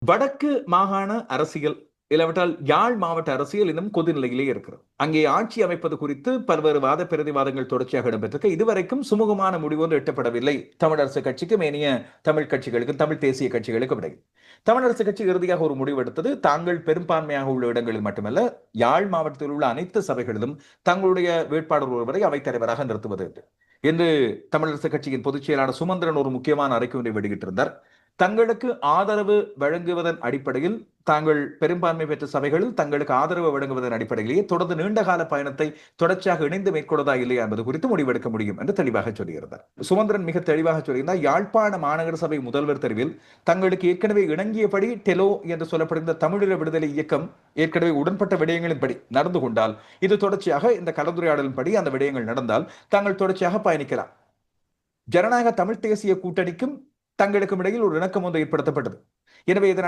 வடக்கு மாகாண அரசியல் இல்லாவிட்டால் யாழ் மாவட்ட அரசியல் இன்னும் கொதிநிலையிலே இருக்கிறது. அங்கே ஆட்சி அமைப்பது குறித்து பல்வேறு வாத பிரதிவாதங்கள் தொடர்ச்சியாக இடம்பெற்றிருக்கு. இதுவரைக்கும் சுமூகமான முடிவு ஒன்று எட்டப்படவில்லை. தமிழரசு கட்சிக்கும் ஏனைய தமிழ் கட்சிகளுக்கும் தமிழ் தேசிய கட்சிகளுக்கும் இடையில் தமிழரசு கட்சி இறுதியாக ஒரு முடிவு எடுத்தது. தாங்கள் பெரும்பான்மையாக உள்ள இடங்களில் மட்டுமல்ல, யாழ் மாவட்டத்தில் உள்ள அனைத்து சபைகளிலும் தங்களுடைய வேட்பாளர் ஒருவரை அவைத்தலைவராக நிறுத்துவது என்று தமிழரசு கட்சியின் பொதுச் செயலாளர் சுமந்திரன் ஒரு முக்கியமான அறிக்கை ஒன்றை வெளியிட்டிருந்தார். தங்களுக்கு ஆதரவு வழங்குவதன் அடிப்படையில் தாங்கள் பெரும்பான்மை பெற்ற சபைகளில் தங்களுக்கு ஆதரவு வழங்குவதன் அடிப்படையிலேயே தொடர்ந்து நீண்டகால பயணத்தை தொடர்ச்சியாக இணைந்து மேற்கொள்வதா இல்லையா என்பது குறித்து முடிவெடுக்க முடியும் என்று தெளிவாக சொல்லியிருந்தார். சுமந்திரன் மிக தெளிவாக சொல்லியிருந்தார். யாழ்ப்பாண மாநகர சபை முதல்வர் தெரிவில் தங்களுக்கு ஏற்கனவே இணங்கியபடி டெலோ என்று சொல்லப்படுகின்ற தமிழீழ விடுதலை இயக்கம் ஏற்கனவே உடன்பட்ட விடயங்களின்படி நடந்து கொண்டால், இது தொடர்ச்சியாக இந்த கலந்துரையாடலின்படி அந்த விடயங்கள் நடந்தால் தாங்கள் தொடர்ச்சியாக பயணிக்கலாம். ஜனநாயக தமிழ் தேசிய கூட்டணிக்கும் தங்களுக்கும் இடையில் ஒரு இணக்கம் ஒன்று ஏற்படுத்தப்பட்டது. எனவே இதன்